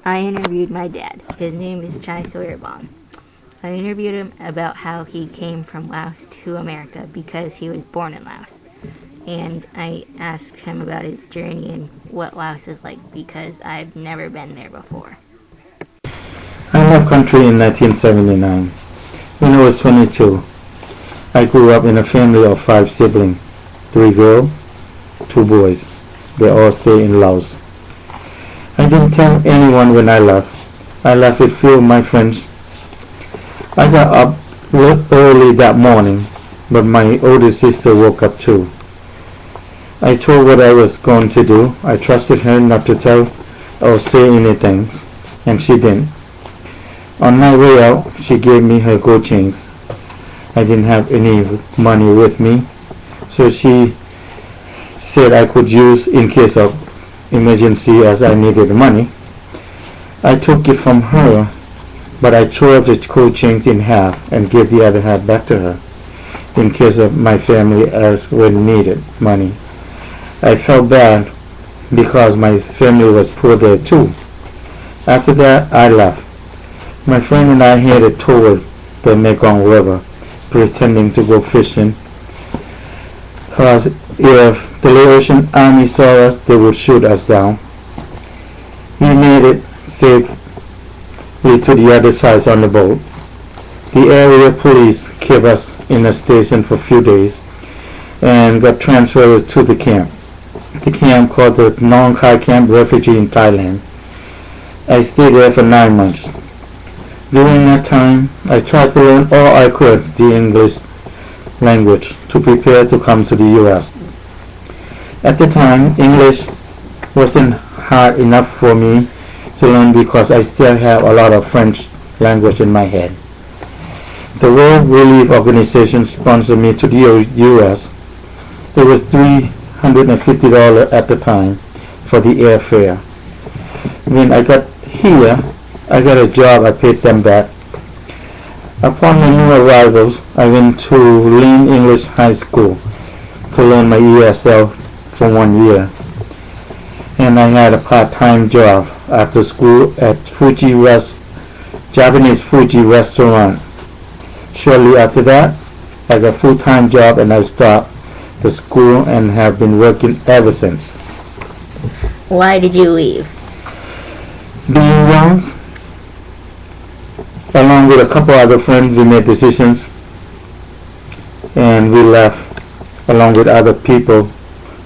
I interviewed my dad. His name is Chai Sawyerbaum. I interviewed him about how he came from Laos to America because he was born in Laos. And I asked him about his journey and what Laos is like because I've never been there before. I left country in 1979. When I was 22, I grew up in a family of 5 siblings, 3 girls, 2 boys. They all stay in Laos. I didn't tell anyone when I left. I left with few of my friends. I got up early that morning, but my older sister woke up too. I told what I was going to do. I trusted her not to tell or say anything, and she didn't. On my way out, she gave me her gold chains. I didn't have any money with me, so she said I could use in case of emergency as I needed the money. I took it from her, but I tore the gold chains in half and gave the other half back to her in case of my family when needed money. I felt bad because my family was poor there too. After that, I left. My friend and I headed toward the Mekong River, pretending to go fishing, because if the Laotian army saw us, they would shoot us down. We made it safely to the other side on the boat. The area police kept us in a station for a few days and got transferred to the camp. The camp called the Nong Khai Camp Refugee in Thailand. I stayed there for 9 months. During that time, I tried to learn all I could the English language to prepare to come to the U.S. At the time, English wasn't hard enough for me to learn because I still have a lot of French language in my head. The World Relief Organization sponsored me to the U.S. It was $350 at the time for the airfare. When I got here, I got a job. I paid them back. Upon my new arrivals, I went to Lynn English High School to learn my ESL for 1 year. And I had a part-time job after school at Japanese Fuji restaurant. Shortly after that, I got a full-time job and I stopped the school and have been working ever since. Why did you leave? Being young, along with a couple other friends, we made decisions and we left along with other people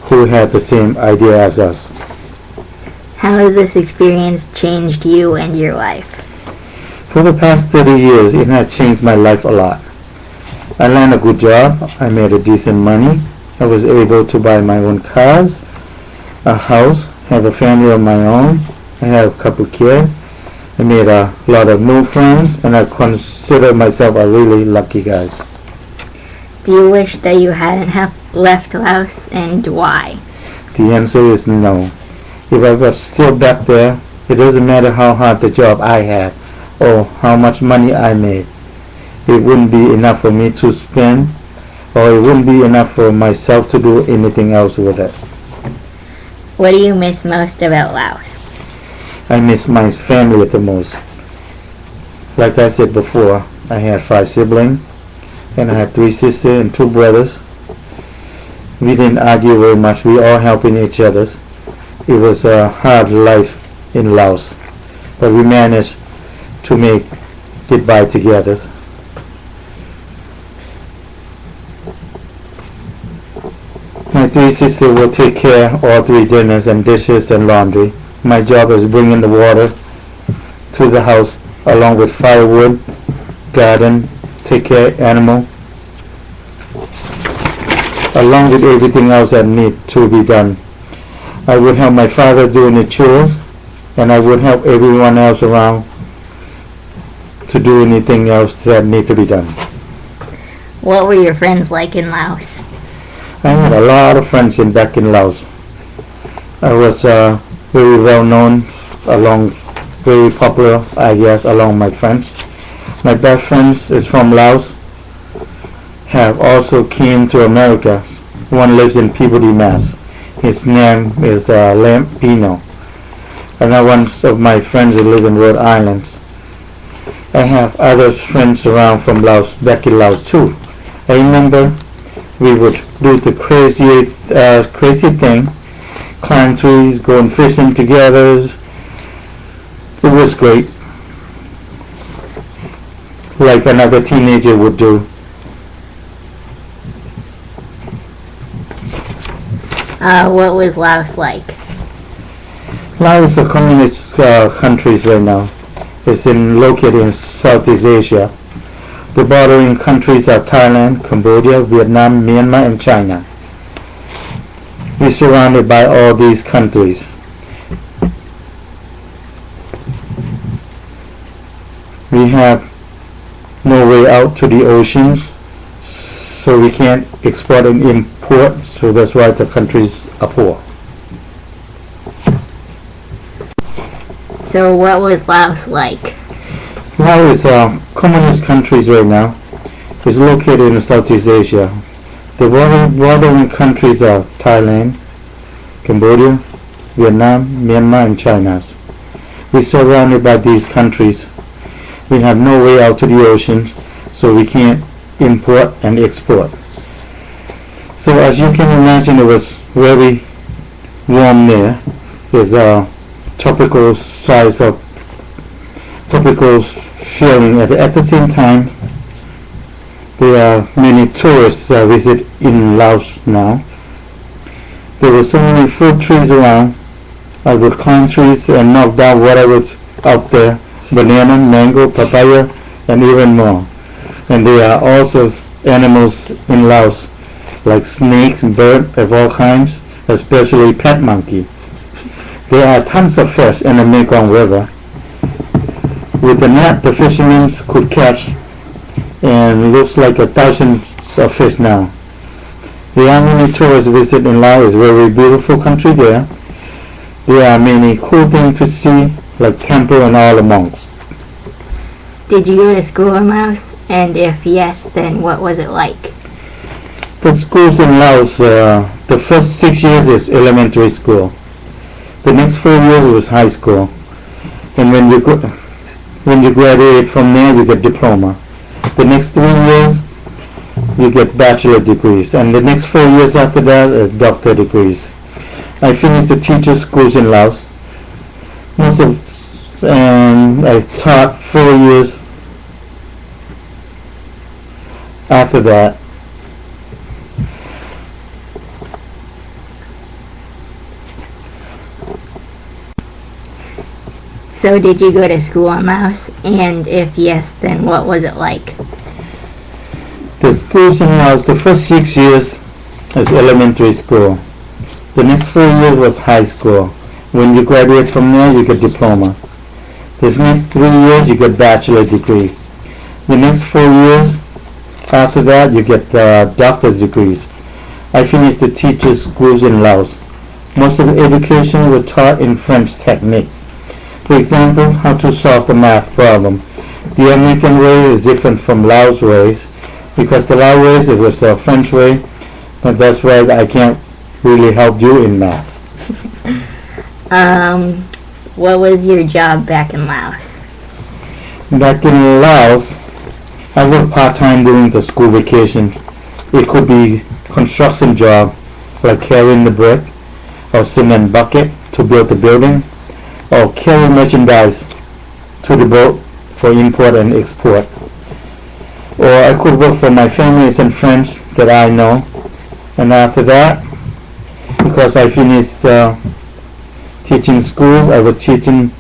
who had the same idea as us. How has this experience changed you and your life? For the past 30 years, it has changed my life a lot. I landed a good job. I made a decent money. I was able to buy my own cars, a house, have a family of my own. I have a couple kids. I made a lot of new friends, and I consider myself a really lucky guy. Do you wish that you hadn't have left Laos, and why? The answer is no. If I was still back there, it doesn't matter how hard the job I had or how much money I made. It wouldn't be enough for me to spend, or it wouldn't be enough for myself to do anything else with it. What do you miss most about Laos? I miss my family the most. Like I said before, I had 5 siblings, and I had 3 sisters and 2 brothers. We didn't argue very much. We all helping each other. It was a hard life in Laos, but we managed to make it by together. My 3 sisters will take care of all 3 dinners and dishes and laundry. My job is bringing the water to the house along with firewood, garden, take care of animals, along with everything else that needs to be done. I would help my father doing the chores, and I would help everyone else around to do anything else that needs to be done. What were your friends like in Laos? I had a lot of friends back in Laos. I was very well known, very popular, I guess, along my friends. My best friends is from Laos, have also came to America. One lives in Peabody, Mass. His name is Lampino. Another one of my friends that live in Rhode Island. I have other friends around from Laos, back in Laos too. I remember we would do the crazy thing, climb trees, going fishing together. It was great, like another teenager would do. What was Laos like? Laos is a communist country right now. It's located in Southeast Asia. The bordering countries are Thailand, Cambodia, Vietnam, Myanmar, and China. We're surrounded by all these countries. We have no way out to the oceans, so we can't export and import, so that's why the countries are poor. So what was Laos like? Laos is a communist country right now. It's located in Southeast Asia. The bordering countries are Thailand, Cambodia, Vietnam, Myanmar, and China. We're surrounded by these countries. We have no way out to the oceans, so we can't import and export. So as you can imagine, it was very warm there. There's a tropical size of tropical feeling. At the same time, there are many tourists visit in Laos now. There were so many fruit trees around. I would climb trees and knock down whatever's out there. Banana, mango, papaya, and even more. And there are also animals in Laos, like snakes and birds of all kinds, especially pet monkey. There are tons of fish in the Mekong River. With the net, the fishermen could catch, and looks like 1,000 of fish now. There are many tourists visit in Laos. It's a very beautiful country there. There are many cool things to see, like temple and all the monks. Did you go to school in Laos? And if yes, then what was it like? The schools in Laos, the first 6 years is elementary school. The next 4 years was high school. And when you graduate from there, you get diploma. The next 3 years, you get bachelor degrees. And the next 4 years after that is doctor degrees. I finished the teacher schools in Laos. And I taught 4 years after that. So did you go to school in Laos? And if yes, then what was it like? The schools in Laos, the first 6 years is elementary school. The next 4 years was high school. When you graduate from there, you get diploma. The next 3 years, you get bachelor degree. The next 4 years, after that, you get doctor's degrees. I finished the teacher's schools in Laos. Most of the education was taught in French technique. For example, how to solve the math problem. The American way is different from Laos ways, because the Lao ways, it was the French way, but that's why I can't really help you in math. What was your job back in Laos? Back in Laos, I worked part-time during the school vacation. It could be construction job, like carrying the brick or cement bucket to build the building, or carry merchandise to the boat for import and export. Or I could work for my families and friends that I know. And after that, because I finished teaching school, I was teacher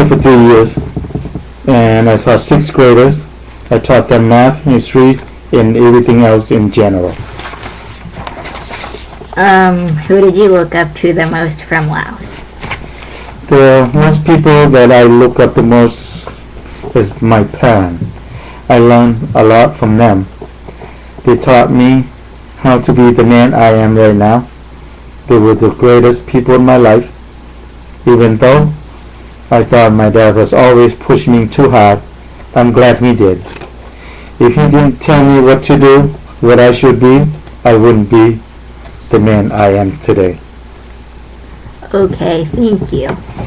for 2 years, and I taught 6th graders. I taught them math, history, and everything else in general. Who did you look up to the most from Laos? The most people that I look up the most is my parents. I learned a lot from them. They taught me how to be the man I am right now. They were the greatest people in my life. Even though I thought my dad was always pushing me too hard, I'm glad he did. If he didn't tell me what to do, what I should be, I wouldn't be the man I am today. Okay, thank you.